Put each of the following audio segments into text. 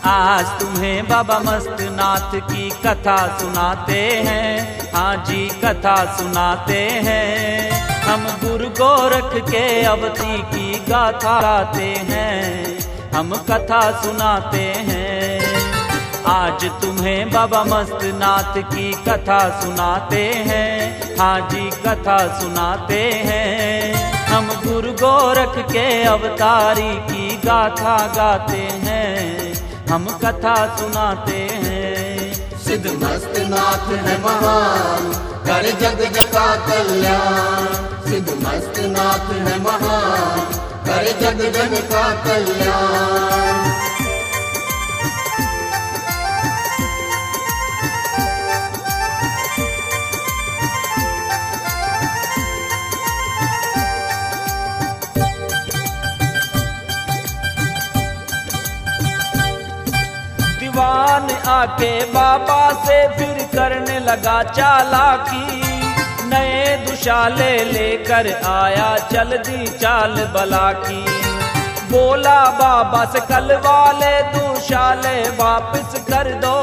आज तुम्हें बाबा मस्तनाथ की कथा सुनाते हैं। हाँ जी कथा सुनाते हैं। हम गुरु गोरख के अवतारी की गाथा गाते हैं। हम कथा सुनाते हैं। आज तुम्हें बाबा मस्तनाथ की कथा सुनाते हैं। हाँ जी कथा सुनाते हैं। हम गुरु गोरख के अवतारी की गाथा गाते हैं। हम कथा सुनाते हैं। सिद्ध मस्तनाथ है महान, करे जग का कल्याण। सिद्ध मस्तनाथ है महान, करे जग का कल्याण। दीवान आके बाबा से फिर करने लगा चालाकी। नए दुशाले लेकर आया चल दी चाल बला की। बोला बाबा से कल वाले दुशाले वापस कर दो।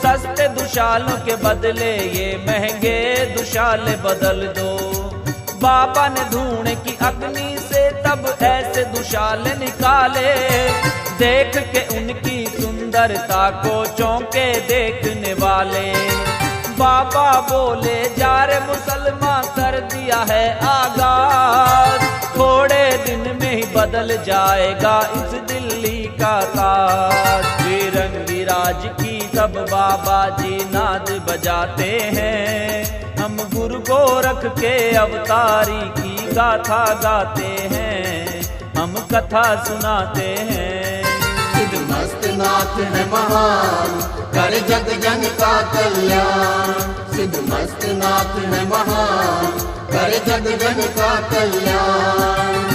सस्ते दुशालों के बदले ये महंगे दुशाले बदल दो। बाबा ने धुएं की अग्नि से तब ऐसे दुशाले निकाले। देख के उनकी सुंदरता को चौंके देखने वाले। बाबा बोले जा रे मुसलमान कर दिया है आगाज। थोड़े दिन में ही बदल जाएगा इस दिल्ली का ताज। फिरंगी राज की तब बाबा जी नाद बजाते हैं। हम गुरु गोरख के अवतारी की गाथा गाते हैं। हम कथा सुनाते हैं। सिद्ध मस्तनाथ है महान, करे जग जन का कल्याण। सिद्ध मस्तनाथ है महान, करे जग जन का कल्याण।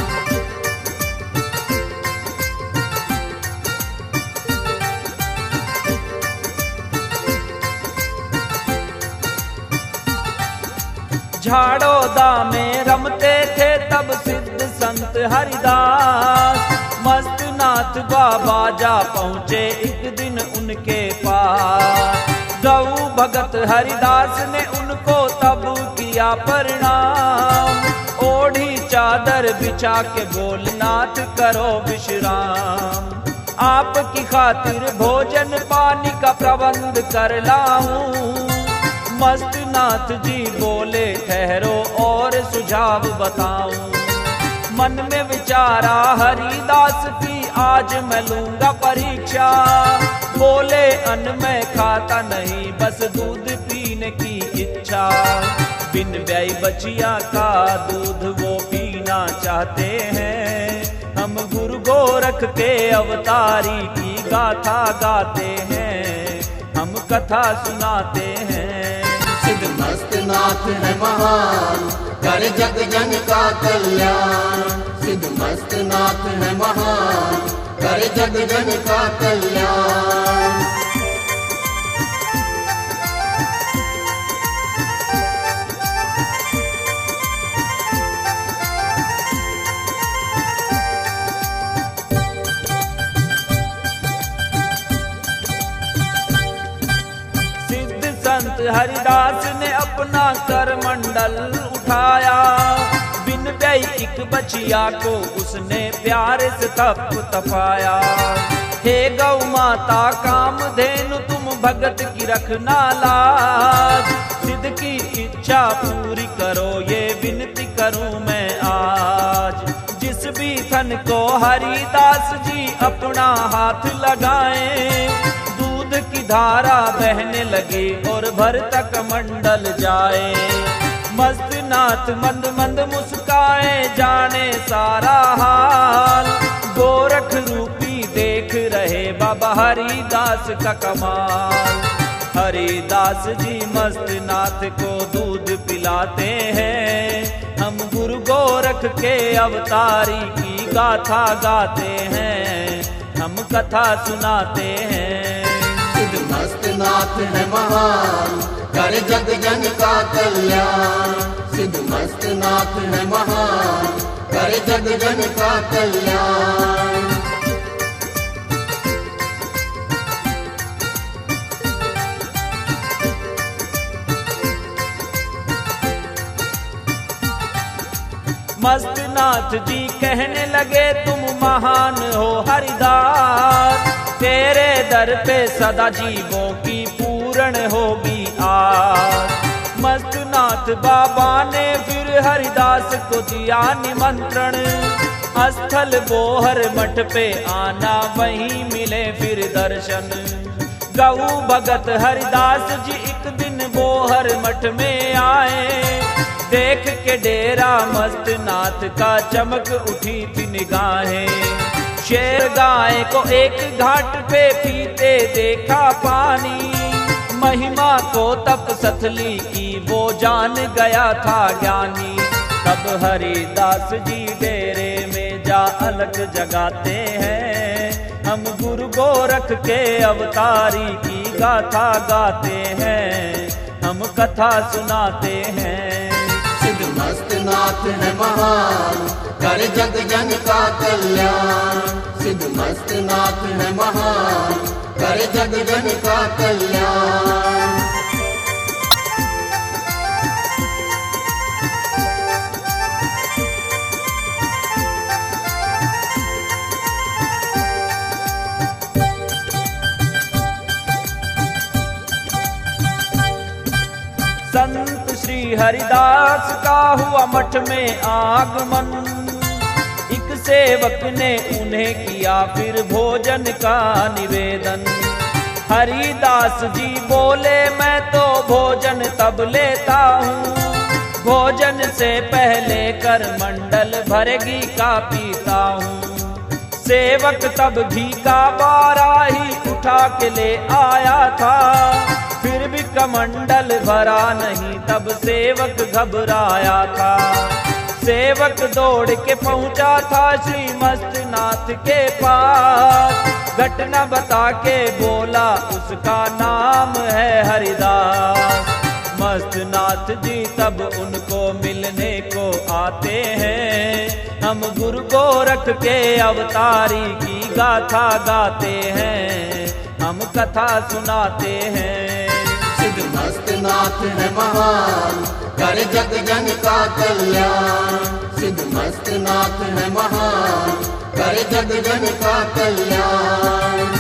झाड़ोदा में रमते थे तब सिद्ध संत हरिदास। मस्तनाथ बाबा जा पहुँचे एक दिन उनके पास। गौ भगत हरिदास ने उनको तब किया प्रणाम। ओढ़ी चादर बिछा के बोलनाथ करो विश्राम। आपकी खातिर भोजन पानी का प्रबंध कर लाऊं। मस्तनाथ जी बोले ठहरो और सुझाव बताऊं। मन में विचारा हरिदास की आज मैं लूंगा परीक्षा। बोले अन्न में खाता नहीं बस दूध पीने की इच्छा। बिन ब्याई बचिया का दूध वो पीना चाहते हैं। हम गुरु गोरख के अवतारी की गाथा गाते हैं। हम कथा सुनाते हैं। सिद्ध मस्तनाथ है महान, करे जग जन का कल्याण। सिद्ध मस्तनाथ है महान, करे जग जन का कल्याण। संत हरिदास ने अपना करमंडल उठाया। बिन ब्याई एक बचिया को उसने प्यार से तप तपाया। हे गौ माता कामधेनु तुम भगत की रखना लाज। सिद्ध की इच्छा पूरी करो ये विनती करूं मैं आज। जिस भी थन को हरिदास जी अपना हाथ लगाएं। की धारा बहने लगी और भर तक मंडल जाए। मस्तनाथ मंद मंद मुस्काए जाने सारा हाल। गोरख रूपी देख रहे बाबा हरिदास का कमाल। हरिदास जी मस्तनाथ को दूध पिलाते हैं। हम गुरु गोरख के अवतारी की गाथा गाते हैं। हम कथा सुनाते हैं। सिद्ध मस्तनाथ है महान, करे जग जन का कल्याण। सिद्ध मस्तनाथ है महान, करे जग जन का कल्याण। मस्त नाथ जी कहने लगे तुम महान हो हरिदास, तेरे दर पे सदा जीवों की पूर्ण होगी आस। मस्त नाथ बाबा ने फिर हरिदास को दिया निमंत्रण, स्थल बोहर मठ पे आना वहीं मिले फिर दर्शन। गऊ भगत हरिदास जी एक दिन बोहर मठ में आए, देख के डेरा मस्त नाथ का चमक उठी थी निगाहें। शेर गाय को एक घाट पे पीते देखा पानी, महिमा को तप सथली की वो जान गया था ज्ञानी। तब हरिदास जी डेरे में जा अलख जगाते हैं, हम गुरु गोरख के अवतारी की गाथा गाते हैं, हम कथा सुनाते हैं। सिद्ध मस्त नाथ है महान, कर जग जन का कल्याण। सिद्ध मस्त नाथ है महान, कर जग जन का कल्याण। संत श्री हरिदास का हुआ मठ में आगमन, एक सेवक ने उन्हें किया फिर भोजन का निवेदन। हरिदास जी बोले मैं तो भोजन तब लेता हूँ, भोजन से पहले कर मंडल भर घी का पीता हूँ। सेवक तब घी का बाराही उठा के ले आया था, फिर भी कमंडल भरा नहीं तब सेवक घबराया था। सेवक दौड़ के पहुंचा था श्री मस्त नाथ के पास, घटना बता के बोला उसका नाम है हरिदास। मस्त नाथ जी तब उनको मिलने को आते हैं, हम गुरु गोरख के अवतारी की गाथा गाते हैं, हम कथा सुनाते हैं। सिद्ध मस्त नाथ है महान, कर जग जन का कल्याण। सिद्ध मस्त नाथ है महान, कर जग जन का कल्याण।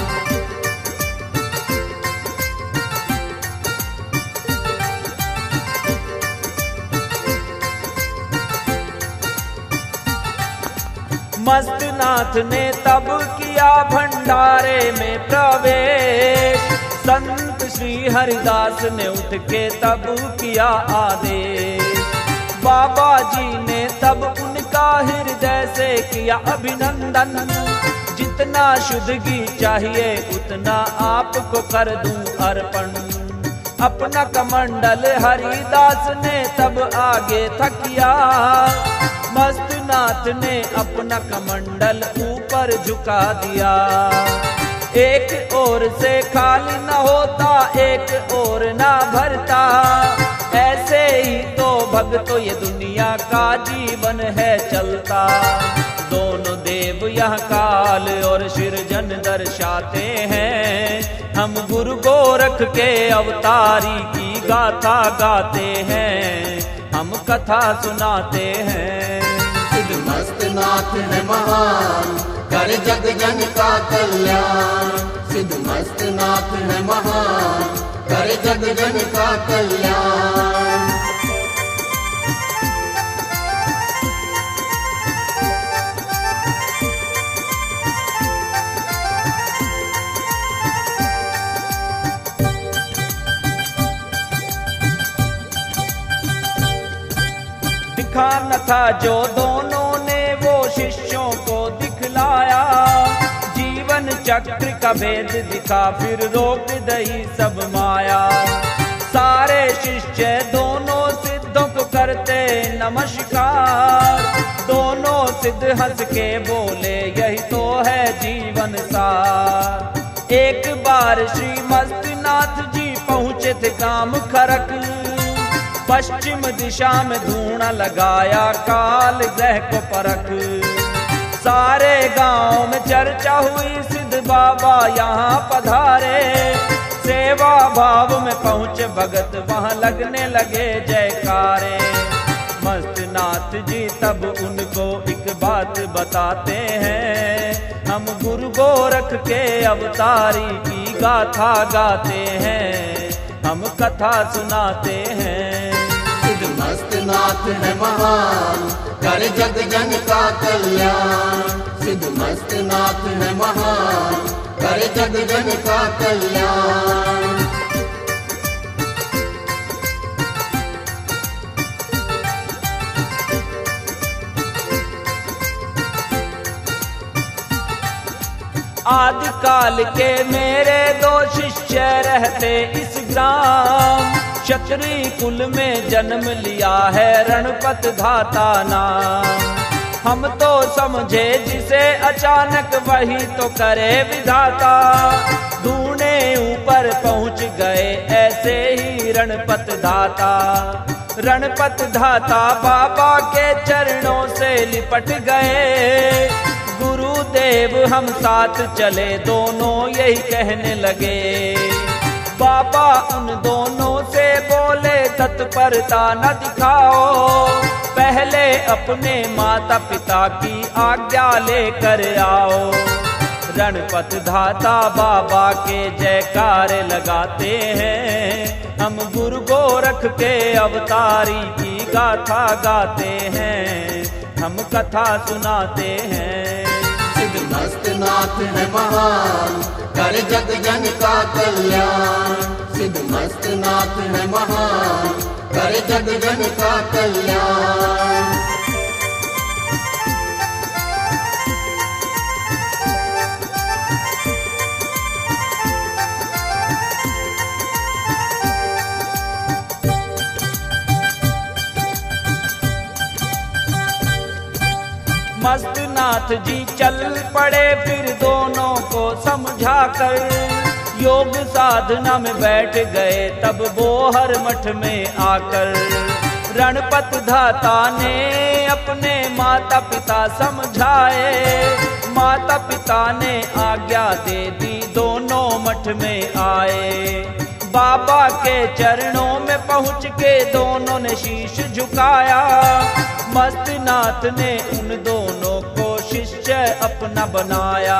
मस्त नाथ ने तब किया भंडारे में प्रवेश, संत श्री हरिदास ने उठ के तब किया आदेश। बाबा जी ने तब उनका हृदय से किया अभिनंदन, जितना शुद्ध घी चाहिए उतना आपको कर दूं अर्पण। अपना कमंडल हरिदास ने तब आगे था किया, मस्त नाथ ने अपना कमंडल ऊपर झुका दिया। एक ओर से खाली न होता, एक ओर ना भरता, ऐसे ही तो भक्तों ये दुनिया का जीवन है चलता। दोनों देव यह काल और सृजन दर्शाते हैं, हम गुरु गोरख के अवतारी की गाथा गाते हैं, हम कथा सुनाते हैं। सिद्ध मस्त नाथ है महान, कर जग जन का कल्याण। सिद्ध मस्त नाथ है महान, कर जग जन का कल्याण। दिखा न था जो दोनों ने वो शिष्यों को दिखलाया, जीवन चक्र का भेद दिखा फिर रोक दई सब माया। सारे शिष्य दोनों सिद्धों को करते नमस्कार, दोनों सिद्ध हंस के बोले यही तो है जीवन सार। एक बार श्री मस्त नाथ जी पहुँचे थे काम खरक, पश्चिम दिशा में धूना लगाया काल ग्रह को परख। सारे गांव में चर्चा हुई सिद्ध बाबा यहाँ पधारे, सेवा भाव में पहुँचे भगत वहाँ लगने लगे जयकारे। मस्त नाथ जी तब उनको एक बात बताते हैं, हम गुरु गोरख के अवतारी की गाथा गाते हैं, हम कथा सुनाते हैं। सिद्धमस्त नाथ है महान, करे जग जन का कल्याण। सिद्धमस्त नाथ है महान, करे जग जन का कल्याण। आदि काल के मेरे दो शिष्य रहते इस ग्राम, क्षत्रिय कुल में जन्म लिया है रणपत धाता नाम। हम तो समझे जिसे अचानक वही तो करे विधाता, ढूंढे ऊपर पहुंच गए ऐसे ही रणपत धाता। रणपत धाता बाबा के चरणों से लिपट गए, गुरुदेव हम साथ चले, दोनों यही कहने लगे। बाबा उन दोनों से बोले तत्परता न दिखाओ, पहले अपने माता पिता की आज्ञा लेकर आओ। रणपत धाता बाबा के जयकार लगाते हैं, हम गुरु गोरख के अवतारी की गाथा गाते हैं, हम कथा सुनाते हैं। सिद्धमस्त नाथ है महान, करे जग जन का कल्याण। सिद्धमस्त नाथ है महान, करे जग जन का कल्याण। मस्त नाथ जी चल पड़े फिर दोनों को समझाकर, योग साधना में बैठ गए तब बोहर मठ में आकर। रणपत धाता ने अपने माता पिता समझाए, माता पिता ने आज्ञा दे दी, दोनों मठ में आए। बाबा के चरणों में पहुंच के दोनों ने शीश झुकाया, मस्त नाथ ने उन दोनों को शिष्य अपना बनाया।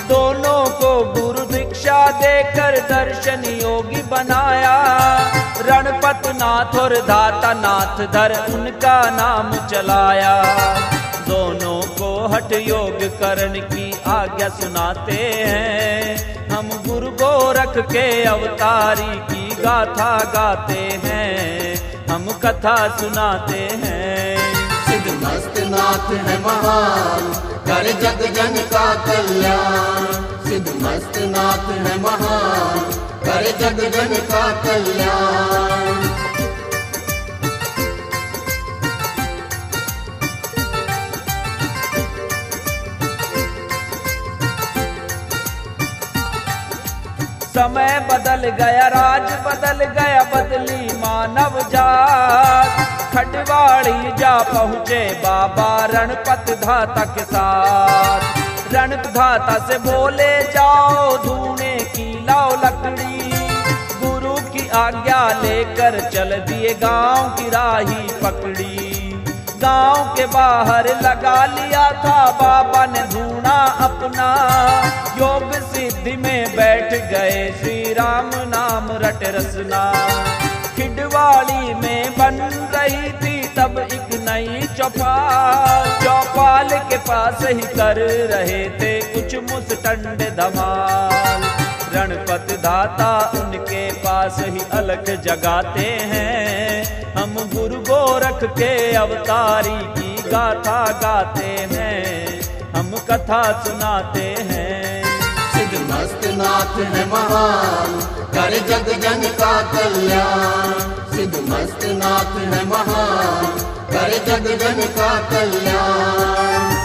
दोनों को गुरु दीक्षा देकर दर्शन योगी बनाया। रणपत नाथ और धाता नाथ धर उनका नाम चलाया। दोनों को हठ योग करने की आज्ञा सुनाते हैं, हम गुरु गोरख के अवतारी की गाथा गाते हैं, हम कथा सुनाते हैं। सिद्धमस्त नाथ है महान, करे जग जन का कल्याण। सिद्धमस्त नाथ है महान, करे जग जन का कल्याण। समय बदल गया, राज बदल गया, बदली मानव जात। खटवाड़ी जा पहुँचे बाबा रणपत धाता के साथ। रणपत धाता से बोले जाओ ढूंढे की लाओ लकड़ी, गुरु की आज्ञा लेकर चल दिए गांव की राही पकड़ी। गांव के बाहर लगा लिया था बाबा ने ढूंढा अपना, योग सिद्धि में बैठ गए श्री राम नाम रट रसना। खिडवाड़ी में बन रही थी तब एक नई चौपाल, चौपाल के पास ही कर रहे थे कुछ मुस्टंड धमाल। रणपत धाता उनके पास ही अलख जगाते हैं, हम गुरु गोरख के अवतारी की गाथा गाते हैं, हम कथा सुनाते हैं। सिद्धमस्त नाथ है महान, करे जग जन का कल्याण। सिद्धमस्त नाथ है महान, करे जग जन का कल्याण।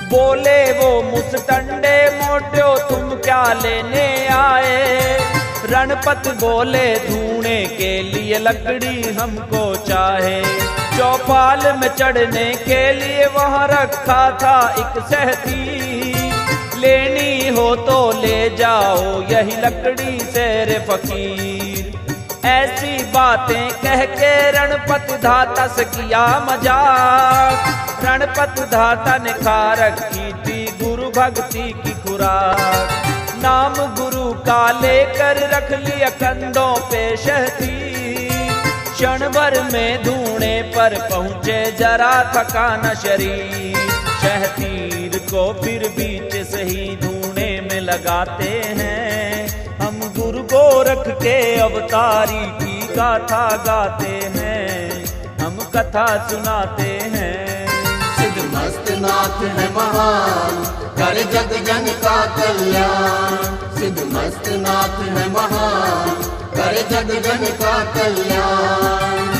बोले वो मुस्टंडे मोटो तुम क्या लेने आए, रणपत बोले ढूंढने के लिए लकड़ी हमको चाहे, चौपाल में चढ़ने के लिए वहां रखा था एक सहती, लेनी हो तो ले जाओ यही लकड़ी से रे फकीर। ऐसी बातें कह के रणपत धाता से किया मजाक, रणपत धाता ने खा रखी थी गुरु भक्ति की खुराक, नाम गुरु का लेकर रख लिया कंधों पे शहती, क्षण भर में ढूंढने पर पहुंचे जरा थका न शरीर, शहतीर को फिर बीच से ही ढूंढने में लगाते हैं, हम गुरु को रख के अवतारी की गाथा गाते हैं, हम कथा सुनाते हैं। सिद्ध मस्त नाथ है महान, कर जग जन का कल्याण, सिद्ध मस्त नाथ है महान, कर जग जन का कल्याण।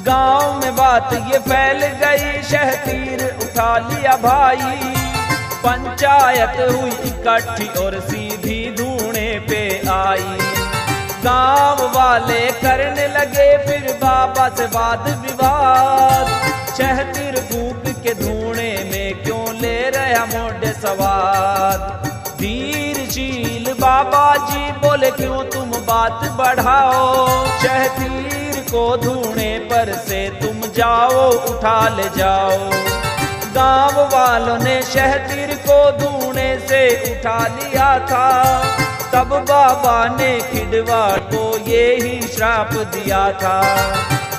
गांव में बात ये फैल गई, शहतीर उठा लिया भाई, पंचायत हुई इकट्ठी और सीधी ढूंढने पे आई, गांव वाले करने लगे फिर बाबा से वाद विवाद, शहतीर फूंक के ढूंढने में क्यों ले रहा मोढ़े सवाद, धीरशील बाबा जी बोले क्यों तुम बात बढ़ाओ, शहतीर को ढूंढने पर से तुम जाओ उठा ले जाओ, गांव वालों ने शहतीर को ढूंढने से उठा लिया था, तब बाबा ने खिड़वा को ये ही श्राप दिया था,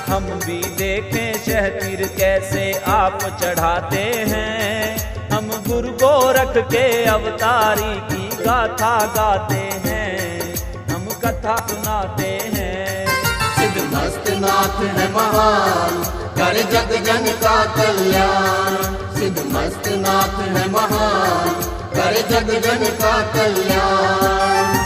हम भी देखें शहतीर कैसे आप चढ़ाते हैं, हम गुरु को रख के अवतारी की गाथा गाते हैं, हम कथा सुनाते हैं। सिद्ध मस्त नाथ है महान, कर जग जन का कल्याण, सिद्ध मस्त नाथ है महान, कर जग जन का कल्याण।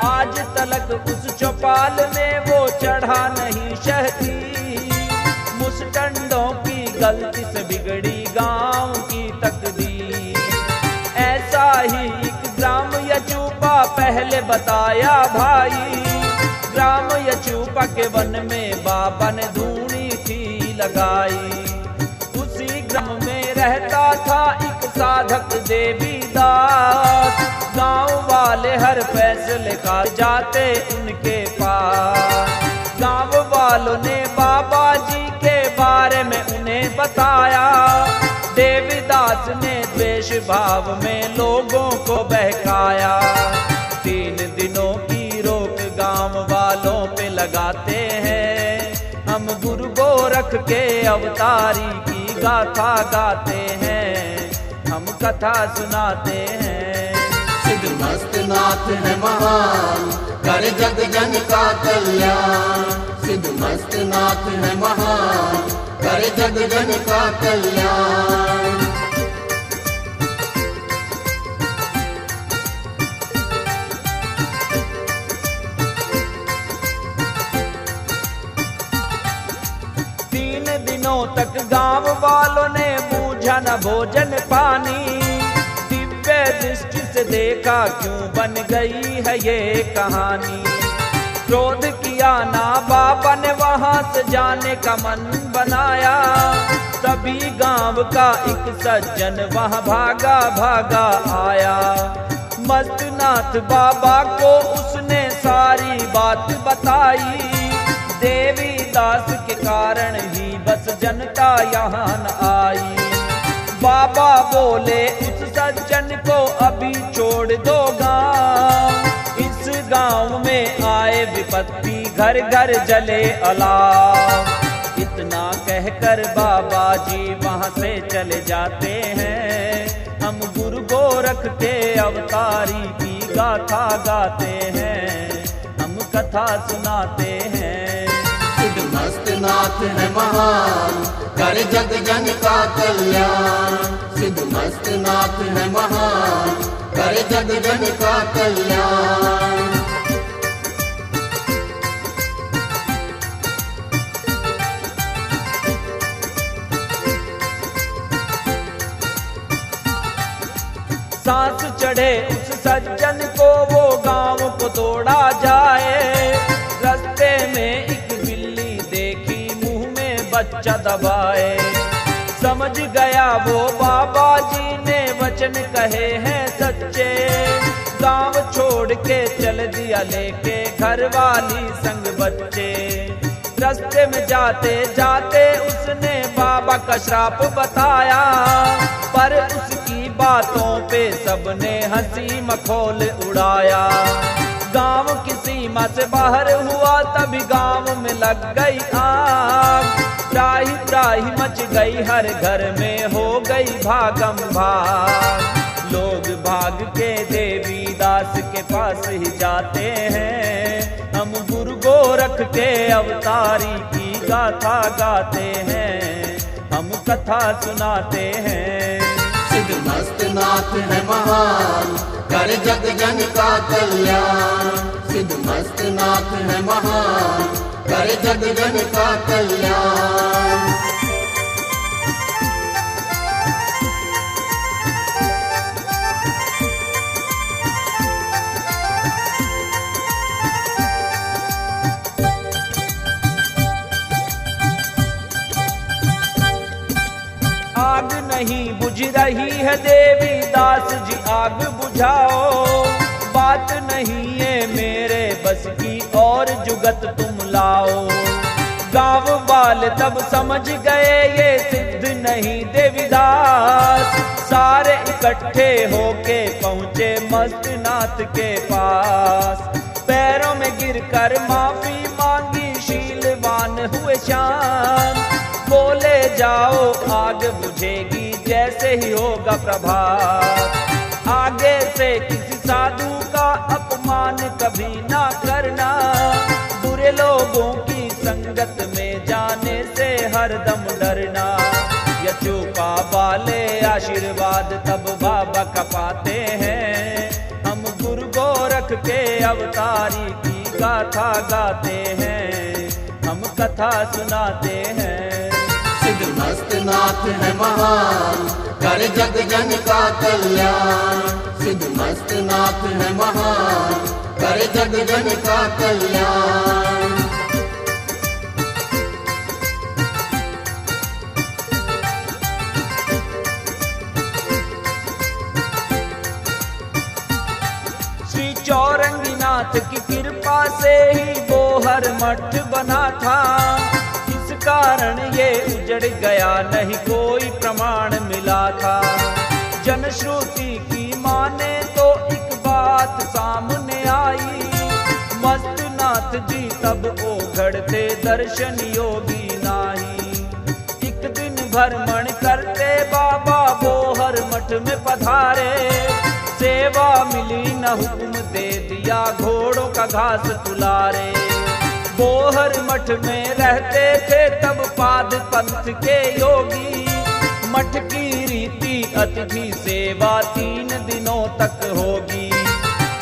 आज तलक उस चौपाल में वो चढ़ा नहीं शहती, मुस्टंडों की गलती से बिगड़ी गांव की तकदीर, ऐसा ही एक ग्राम यचूपा पहले बताया भाई, ग्राम यचूपा के वन में बाबा ने धूनी थी लगाई, उसी ग्राम में रहता था एक साधक देवीदास, गांव वाले हर फैसले का जाते उनके पास, गांव वालों ने बाबा जी के बारे में उन्हें बताया, देवीदास ने द्वेष भाव में लोगों को बहकाया, 3 दिनों की रोक गांव वालों पे लगाते हैं, हम गुरु को रख के अवतारी की गाथा गाते हैं, हम कथा सुनाते हैं। सिद्ध मस्त नाथ है महान, कर जग जन का कल्याण, सिद्ध मस्त नाथ है महान, कर जग जन का कल्याण। 3 दिनों तक गांव वालों ने बूझा न भोजन पानी, दिव्य दृष्टि से देखा क्यों बन गई है ये कहानी, क्रोध किया ना बाबा ने वहां से जाने का मन बनाया, तभी गांव का एक सज्जन वहां भागा भागा आया, मस्तनाथ बाबा को उसने सारी बात बताई, देवीदास के कारण ही बस जनता यहाँ न आई, बाबा बोले उस सज्जन को अभी छोड़ दो गाँव, इस गांव में आए विपत्ति घर घर जले अलाव, इतना कहकर बाबा जी वहां से चले जाते हैं, हम गुरु को रख के अवतारी की गाथा गाते हैं, हम कथा सुनाते हैं। नाथ है महान, करे जग जन का कल्याण। सिद्ध मस्त नाथ है महान, करे जग जन का कल्याण। सांस चढ़े उस सज्जन को वो गांव को दौड़ा जाए। रास्ते में एक बिल्ली देखी मुंह में बच्चा दबाए। समझ गया वो बाबा जी ने वचन कहे हैं सच्चे। गांव छोड़ के चल दिया लेके घर वाली संग बच्चे। रास्ते में जाते जाते उसने बाबा का श्राप बताया, पर उसकी बातों पे सबने हंसी मखौल उड़ाया। गांव की सीमा से बाहर हुआ तभी गांव में लग गई आग। त्राही त्राही मच गई हर घर में, हो गई भागम भाग। लोग भाग के देवी दास के पास ही जाते हैं। हम गुरु गोरख के अवतारी की गाथा गाते हैं, हम कथा सुनाते हैं। सिद्ध मस्त नाथ है महान, करे जग जन का कल्याण। सिद्ध मस्त नाथ है महान, करे जग जन का कल्याण। आग नहीं बुझ रही है देवी दास जी, आग बुझाओ। बात नहीं है मेरे बस की और जुगत तुम लाओ। गांव वाले तब समझ गए ये सिद्ध नहीं देवीदास। सारे इकट्ठे होके पहुँचे मस्त नाथ के पास। पैरों में गिरकर माफी मांगी, शीलवान हुए शांत। बोले जाओ आग बुझेगी जैसे ही होगा प्रभात। आगे से किसी साधु का अपमान कभी ना करना। बुरे लोगों की संगत में जाने से हरदम डरना। यचूका वाले आशीर्वाद तब बाबा का पाते हैं। हम गुरु गोरख के अवतारी की गाथा गाते हैं, हम कथा सुनाते हैं। सिद्ध मस्त नाथ है महान, करे जग जन का कल्याण। सिद्ध मस्त नाथ है महान, करे जग जन का कल्याण। श्री चौरंगी नाथ की कृपा से ही बोहर मठ बना था। कारण ये उजड़ गया नहीं कोई प्रमाण मिला था। जनश्रुति की माने तो एक बात सामने आई। मस्त नाथ जी तब ओघड़ते दर्शन योगी नाही। एक दिन भ्रमण करते बाबा बोहर मठ में पधारे। सेवा मिली न हुक्म दे दिया घोड़ों का घास तुलारे। बोहर मठ में रहते थे तब पाद पंथ के योगी। मठ की रीति अतिथि सेवा 3 दिनों तक होगी।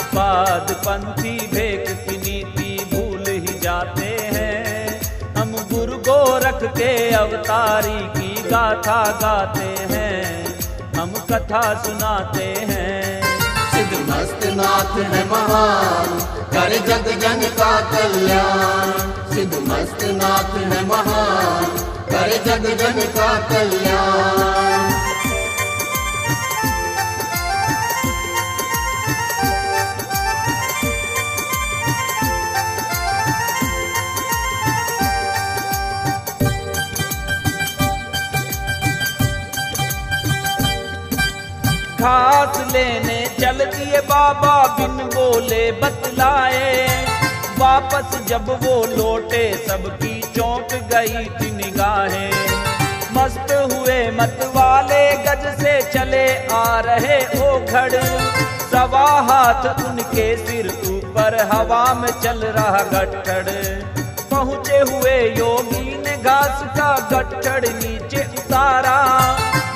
पाद पंथी भेक की नीति भूल ही जाते हैं। हम गुरु गोरख के अवतारी की गाथा गाते हैं, हम कथा सुनाते हैं। सिद्ध मस्त नाथ है महान, करे जग जन का कल्याण। सिद्ध मस्त नाथ है महान, करे जग जन का कल्याण। घास लेने चल दिए बाबा बिन बोले बतलाए। वापस जब वो लौटे सबकी चौंक गई थी निगाहें। मस्त हुए मत वाले गज से चले आ रहे ओघड़। सवा हाथ उनके सिर ऊपर हवा में चल रहा गट्ठड़। पहुँचे हुए योगी ने घास का गट्ठड़ नीचे उतारा,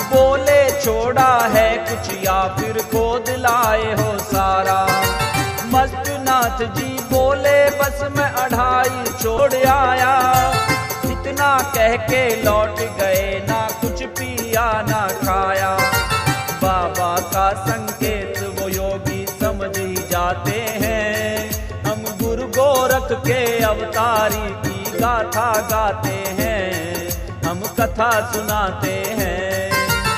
बोले छोड़ा है कुछ या फिर खोद लाए हो सारा। मस्तनाथ जी बोले बस मैं 2.5 छोड़ आया, इतना कह के लौट गए, ना कुछ पिया ना खाया। बाबा का संकेत वो योगी समझ ही जाते हैं, हम गुरु गोरख के अवतारी की गाथा गाते हैं, हम कथा सुनाते हैं।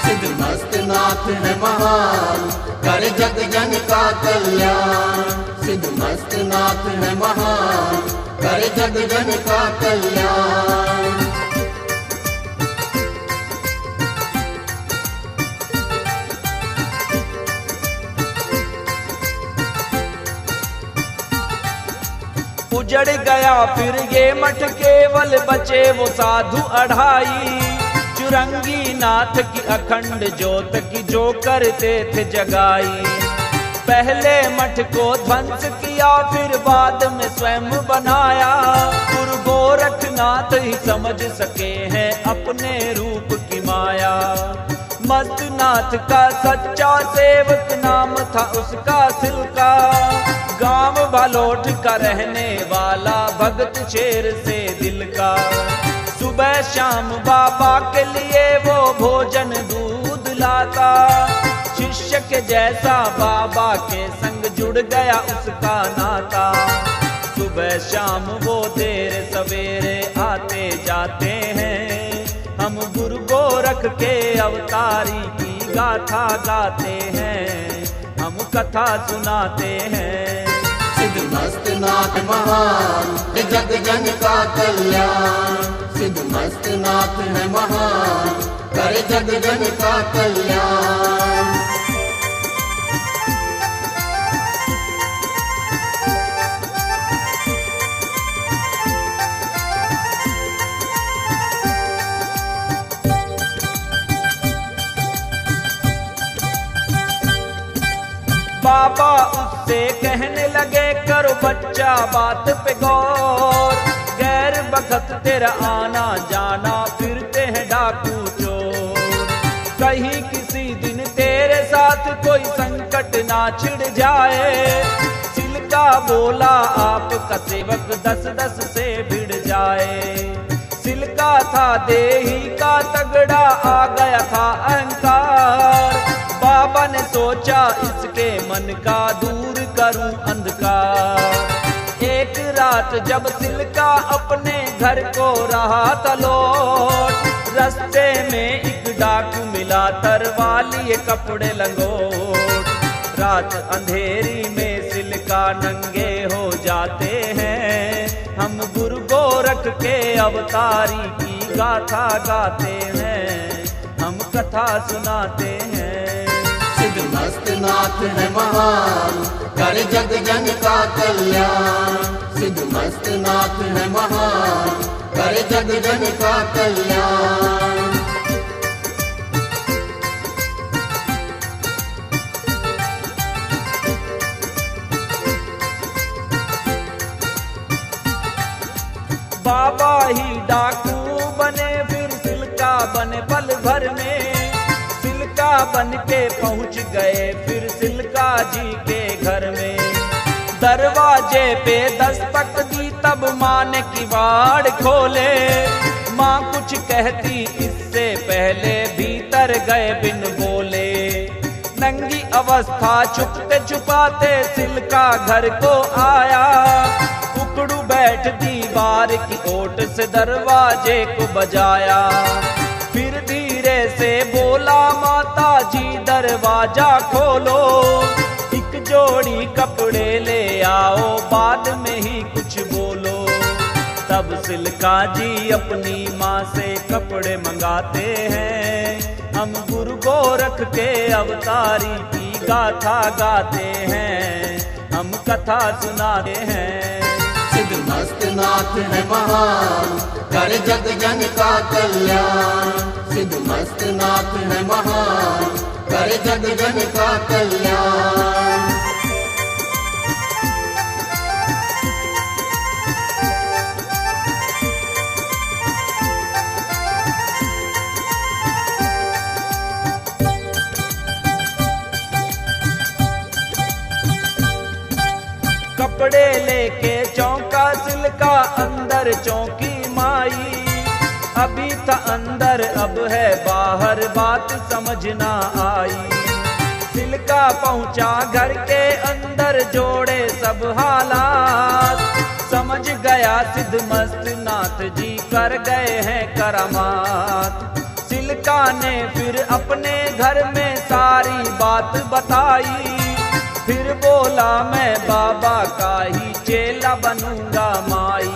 सिद्ध मस्त नाथ है महान, कर जग जन का कल्याण। सिद्ध मस्त नाथ है महान, कर जग जन का कल्याण। उजड़ गया फिर ये मठ, केवल बचे वो साधु 2.5। चुरंगी नाथ की अखंड ज्योत की जो करते थे जगाई। पहले मठ को ध्वंस किया, फिर बाद में स्वयं बनाया। गुरु गोरखनाथ ही समझ सके हैं अपने रूप की माया। मस्तनाथ का सच्चा सेवक नाम था उसका सिल्का, गांव बालोट का रहने वाला भगत शेर से दिल का। सुबह शाम बाबा के लिए वो भोजन दूध लाता, शिष्य के जैसा बाबा के संग जुड़ गया उसका नाता। सुबह शाम वो देर सवेरे आते जाते हैं, हम गुरु गोरख के अवतारी की गाथा गाते हैं, हम कथा सुनाते हैं। सिद्ध मस्त नाथ महान, जग जन का कल्याण। सिद्ध मस्त नाथ है महान, कर जग जन का कल्याण। बाबा उससे कहने लगे करो बच्चा बात पे गौर, गैर बखत तेरा आना जाना फिरते हैं डाकू चोर। कहीं किसी दिन तेरे साथ कोई संकट ना छिड़ जाए, सिल्का बोला आपका सेवक 10-10 से भिड़ जाए। सिल्का था देही का तगड़ा, आ गया था अहंकार। बाबा ने सोचा इसके मन का दूर करूं अंधकार। एक रात जब सिल्का अपने घर को रहा था लौट, रास्ते में एक डाकू मिला तरवा लिए कपड़े लंगोट। रात अंधेरी में सिल्का नंगे हो जाते हैं, हम गुरु गोरख के अवतारी की गाथा गाते हैं, हम कथा सुनाते हैं। सिद्ध मस्त नाथ है महान, कर जग जन का कल्याण। सिद्ध मस्त नाथ है महान, कर जग जन का कल्याण। बाबा ही डाकू बने, फिर सिल्का बने पल भर में। सिल्का बन के पहुंच गए फिर सिल्का जी के घर में। दरवाजे पे दस्तक दी तब माँ ने किवाड़ खोले, माँ कुछ कहती इससे पहले भीतर गए बिन बोले। नंगी अवस्था छुपते छुपाते सिल्का घर को आया, उकड़ू बैठ दीवार की ओट से दरवाजे को बजाया। फिर धीरे से बोला माता जी दरवाजा खोलो, एक जोड़ी कपड़े ले आओ बाद में ही कुछ बोलो। तब सिल्का जी अपनी माँ से कपड़े मंगाते हैं, हम गुरु गोरख के अवतारी की गाथा गाते हैं, हम कथा सुनाते हैं। सिद्ध मस्त नाथ है महान, कर जग जन का कल्याण। सिद्ध मस्त नाथ है महान, कर जग जन का कल्याण। कपड़े लेके चौका सिलका अंदर चौकी माई। अभी था अंदर अब है बाहर बात समझ ना आई। सिलका पहुंचा घर के अंदर जोड़े सब हालात। समझ गया सिद्ध मस्त नाथ जी कर गए हैं करामात। सिलका ने फिर अपने घर में सारी बात बताई। फिर बोला मैं बाबा का ही चेला बनूंगा माई।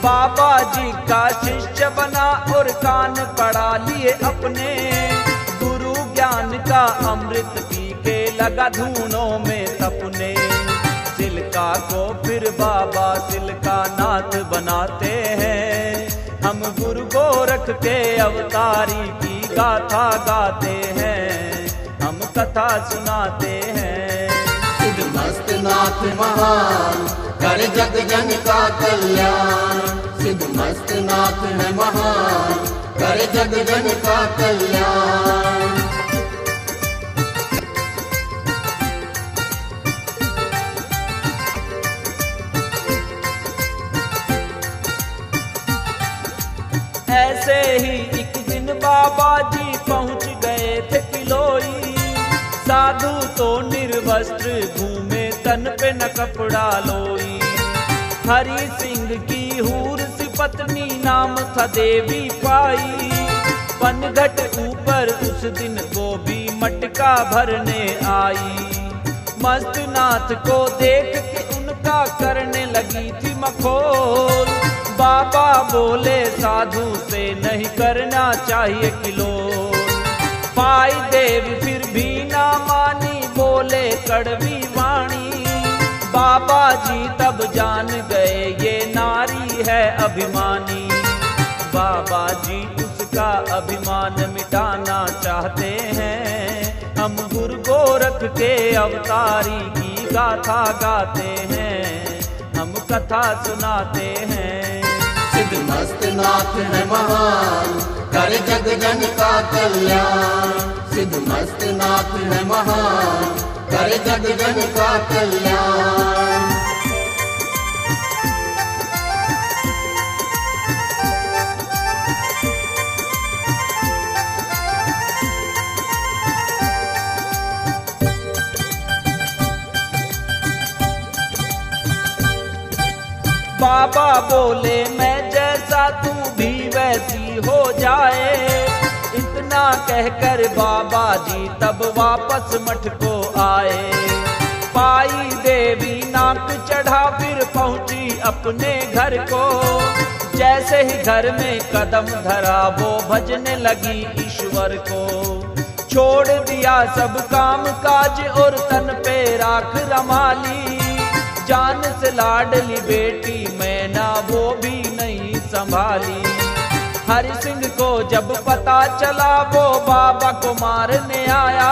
बाबा जी का शिष्य बना और कान पढ़ा लिए अपने। गुरु ज्ञान का अमृत पी के लगा धूनों में तपने। सिलका को फिर बाबा सिलका नाथ बनाते हैं। हम गुरु गोरख के अवतारी की गाथा गाते हैं। हम कथा सुनाते हैं। सिद्ध मस्त नाथ महान कर जग जन का कल्याण। सिद्ध मस्त नाथ है महान कर जग जन का कल्याण। ऐसे ही एक दिन बाबा जी पहुंच गए थे किलोई। साधु तो निर्वस्त्र घूमे तन पे न कपड़ा लोई। हरि सिंह की हूर सी पत्नी नाम था देवी पाई। पनघट ऊपर उस दिन गोभी मटका भरने आई। मस्त नाथ को देख के उनका करने लगी थी मखौल। बाबा बोले साधु से नहीं करना चाहिए किलोल। पाई देवी फिर भी ना मानी बोले कड़वी वाणी। बाबा जी तब जान गए ये नारी है अभिमानी। बाबा जी उसका अभिमान मिटाना चाहते हैं। हम गुरु गोरख के अवतारी की गाथा गाते हैं। हम कथा सुनाते हैं। सिद्ध मस्त नाथ है महान कर जग जन का कल्याण। सिद्ध मस्त नाथ है महान कर जग जन का कल्याण। बाबा बोले मैं जैसा तू भी वैसी हो जाए। इतना कहकर बाबा जी तब वापस मठ को आए। पाई देवी नाक चढ़ा फिर पहुंची अपने घर को। जैसे ही घर में कदम धरा वो भजने लगी ईश्वर को। छोड़ दिया सब काम काज और तन पे राख रमाली। जान से लाडली बेटी मैना वो भी नहीं संभाली। हरि सिंह को जब पता चला वो बाबा को मारने आया।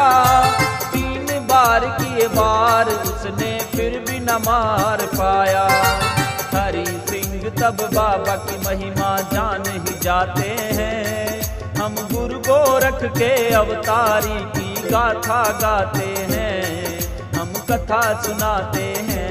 3 बार किए वार उसने फिर भी न मार पाया। हरि सिंह तब बाबा की महिमा जान ही जाते हैं। हम गुरु गोरख के अवतारी की गाथा गाते हैं। हम कथा सुनाते हैं।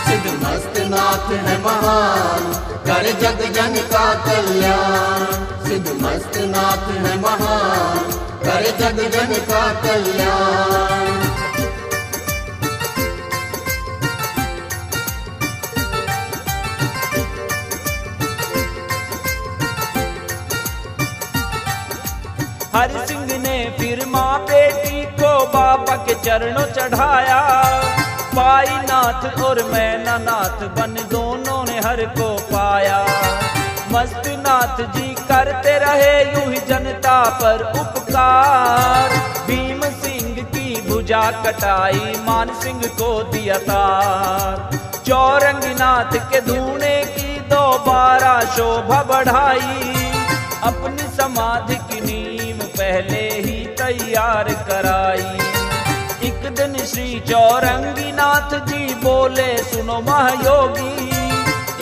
सिद्ध मस्त नाथ है महान कर जग जन का कल्याण। सिद्ध मस्त नाथ है महान कर जग जन का कल्याण। हरि सिंह ने फिर माँ बेटी को बाबा के चरणों चढ़ाया। पाई नाथ और मैना नाथ बन दोनों ने हर को पाया। मस्त नाथ जी करते रहे यूं ही जनता पर उपकार। भीम सिंह की भुजा कटाई मान सिंह को दिया तार। चौरंगी नाथ के धूने की दोबारा शोभा बढ़ाई। अपनी समाधि की नींव पहले ही तैयार कराई। एक दिन श्री चौरंगी नाथ जी बोले सुनो महायोगी।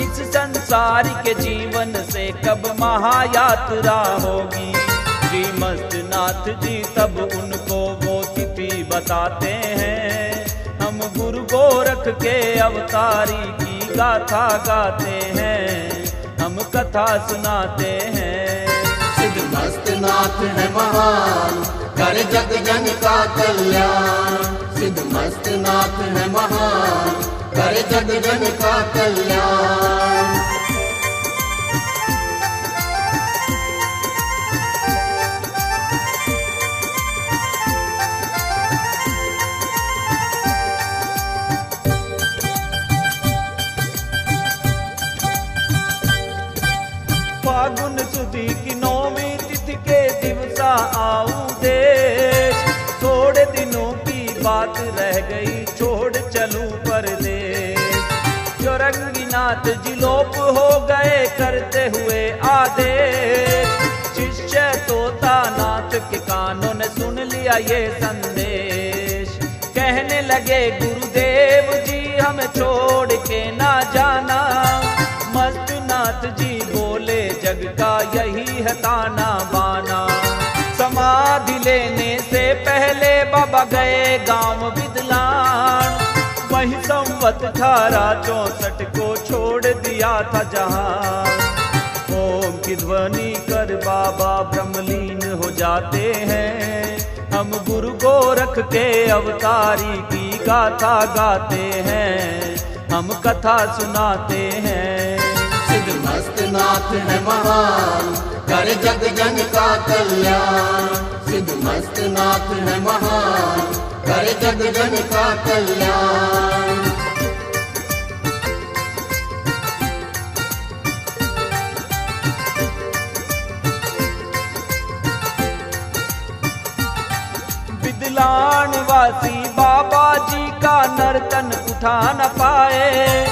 इस संसार के जीवन से कब महायात्रा होगी। श्री मस्त नाथ जी तब उनको वो तिथि बताते हैं। हम गुरु गोरख के अवतारी की गाथा गाते हैं, हम कथा सुनाते हैं। सिद्ध मस्त नाथ है महान, करे जग जन का कल्याण। सिद्ध मस्त नाथ है महान, करे जग जन का कल्याण। फागुन सुदी की 9वीं तिथि के दिवसा आऊं देश, थोड़े दिनों की बात रह गई छोड़ चलूं परदेश। जो रंगीनाथ जी लोप हो गए करते हुए आदेश, शिष्य तोता नाथ के कानों ने सुन लिया ये संदेश। कहने लगे गुरुदेव जी हमें छोड़ के ना जाना। मस्त नाथ जी बोले जग का यही है ताना बाना। समाधि लेने से पहले बाबा गए गांव बिदलान, वही संवत 1864 को छोड़ दिया था जहां। ओम की ध्वनि कर बाबा ब्रह्मलीन हो जाते हैं, हम गुरु गोरख के अवतारी की गाथा गाते हैं, हम कथा सुनाते हैं। सिद्ध मस्त नाथ है महान, करे जग जन का कल्याण। सिद्ध मस्त नाथ है महान, करे जग जन का कल्याण। बिदलान वासी बाबा जी का नर्तन उठा न पाए,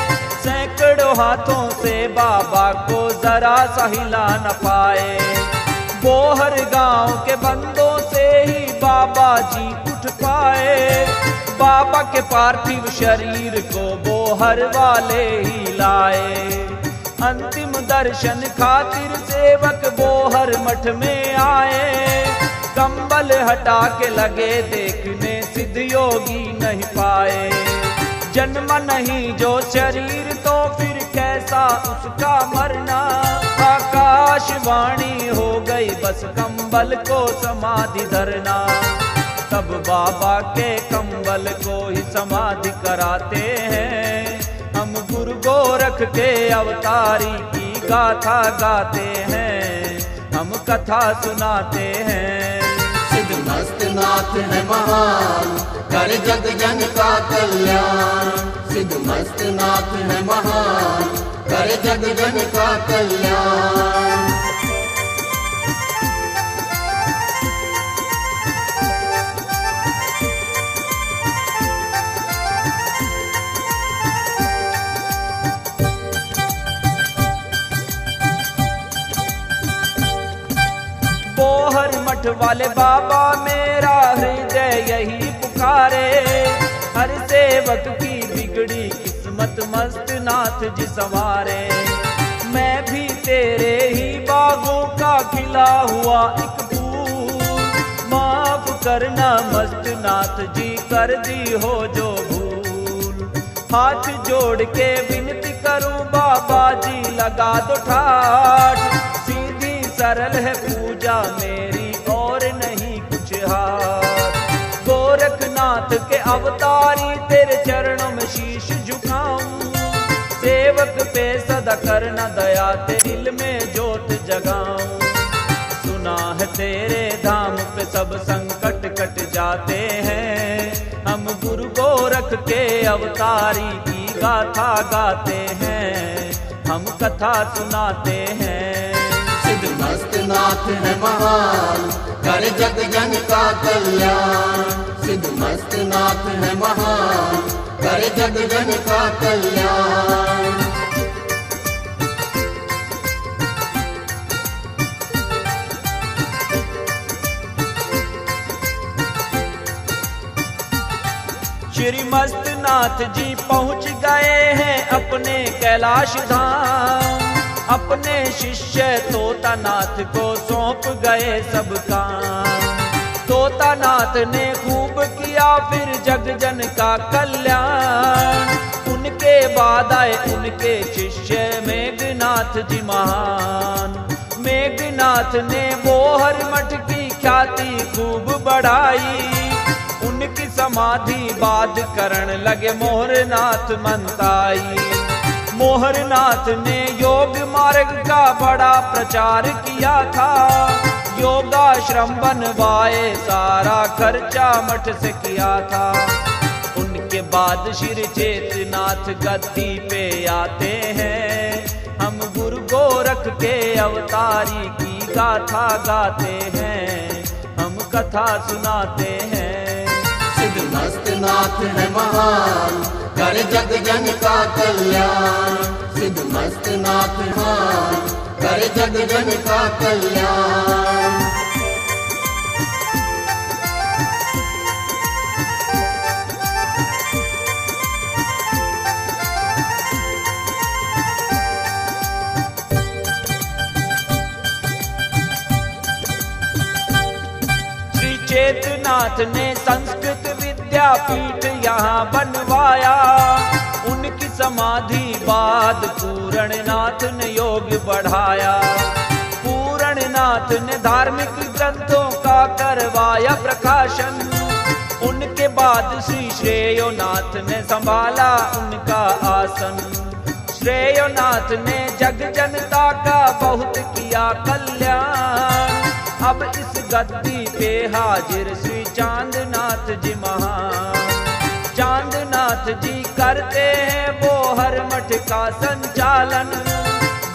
सैकड़ों हाथों से बाबा को जरा सा हिला न पाए। बोहर गांव के बंदों से ही बाबा जी उठ पाए, बाबा के पार्थिव शरीर को बोहर वाले ही लाए। अंतिम दर्शन खातिर सेवक बोहर मठ में आए, कंबल हटा के लगे देखने सिद्ध योगी नहीं पाए। जन्म नहीं जो शरीर तो फिर कैसा उसका मरना। आकाशवाणी हो गई बस कंबल को समाधि धरना। तब बाबा के कंबल को ही समाधि कराते हैं, हम गुरु गोरख के अवतारी की गाथा गाते हैं, हम कथा सुनाते हैं। सिद्ध मस्त नाथ है महान, करे जग जन का कल्याण। सिद्ध मस्त नाथ है महान, करे जग जन का कल्याण। बोहर मठ वाले बाबा मेरा हृदय यही पुकारे, हर सेवक की बिगड़ी किस्मत मस्त नाथ जी संवारे। मैं भी तेरे ही बागों का खिला हुआ एक फूल, माफ करना मस्त नाथ जी कर दी हो जो भूल। हाथ जोड़ के विनती करूं बाबा जी लगा दो ठाठ, सीधी सरल है पूजा मेरी और नहीं कुछ हाथ। गोरखनाथ के अवतारी तेरे चरणों में शीश झुकाऊं, सेवक पे सदा करना दया तेरे दिल में जोत जगाऊं। सुना है तेरे धाम पे सब संकट कट जाते हैं, हम गुरु गोरख के अवतारी की गाथा गाते हैं, हम कथा सुनाते हैं। सिद्ध मस्त नाथ है महान, करे जग जन का कल्याण। सिद्ध मस्त नाथ है महान, करे जग जन का कल्याण। श्री मस्त नाथ जी पहुँच गए हैं अपने कैलाश धाम, अपने शिष्य तोता नाथ को सौंप गए सब काम। तोतानाथ ने खूब किया फिर जग जन का कल्याण। उनके बाद आए उनके शिष्य मेघनाथ जी महान। मेघनाथ ने बोहर मठ की ख्याति खूब बढ़ाई। उनकी समाधि बाद करण लगे मोहरनाथ मनताई। मोहरनाथ ने योग मार्ग का बड़ा प्रचार किया था। योगाश्रम बनवाए सारा खर्चा मठ से किया था। उनके बाद श्री चेतनाथ गद्दी पे आते हैं। हम गुरु गोरख के अवतारी की गाथा गाते हैं। हम कथा सुनाते हैं। सिद्धमस्तनाथ है महान करे जग जन का कल्याण। सिद्धमस्तनाथ महान करे जग जन का कल्याण। श्री चेतनाथ ने संस्कृत विद्यापीठ यहाँ बनवाया। उनकी समाधि बाद पूरणनाथ ने योग बढ़ाया। पूरणनाथ ने धार्मिक ग्रंथों का करवाया प्रकाशन। उनके बाद श्री श्रेयोनाथ ने संभाला उनका आसन। श्रेयोनाथ ने जग जनता का बहुत किया कल्याण। अब इस गद्दी पे हाजिर श्री चांदनाथ जी महान। चांदनाथ जी करते हैं वो हर मठ का संचालन।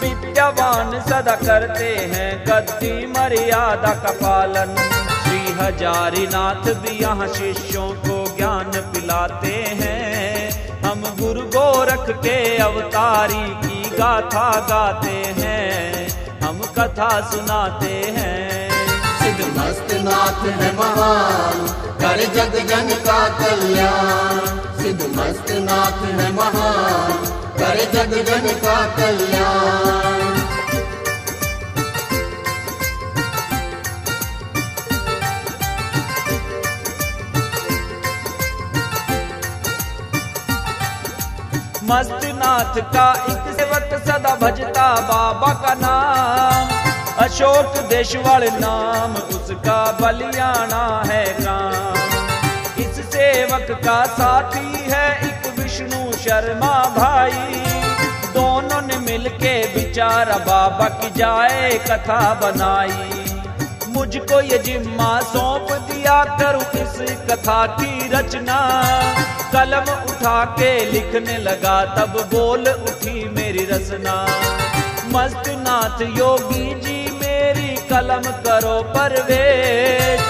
विद्यावान सदा करते हैं गद्दी मर्यादा का पालन। श्री हजारीनाथ भी यहाँ शिष्यों को ज्ञान पिलाते हैं। हम गुरु गोरख के अवतारी की गाथा गाते हैं। हम कथा सुनाते हैं। सिद्धमस्तनाथ है महान करे जग जन का कल्याण। सिद्धमस्तनाथ है महान करे जग जन का कल्याण। मस्तनाथ का एक सेवक सदा भजता बाबा का नाम। अशोक देशवाल नाम उसका बलियाना है गांव। इस सेवक का साथी है एक विष्णु शर्मा भाई। दोनों ने मिलके विचारा बाबा की जाए कथा बनाई। मुझको ये जिम्मा सौंप दिया करूं इस कथा की रचना। कलम उठा के लिखने लगा तब बोल उठी मेरी रचना। मस्तनाथ योगी जी मेरी कलम करो परवेश।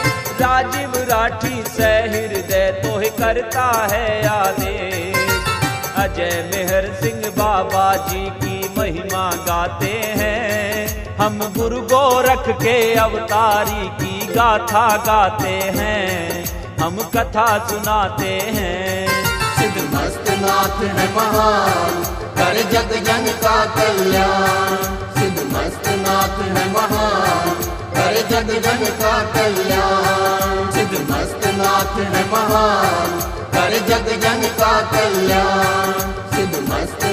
राजीव राठी से हृदय तो ही करता है आदेश। अजय मेहर सिंह बाबा जी की महिमा गाते हैं। हम गुरु गोरख के अवतारी की गाथा गाते हैं। हम कथा सुनाते हैं। सिद्धमस्तनाथ है महान करे जग जन का कल्याण। सिद्धमस्तनाथ है महान करे जग जन का कल्याण। सिद्धमस्तनाथ है महान करे जग जन का कल्याण। सिद्धमस्त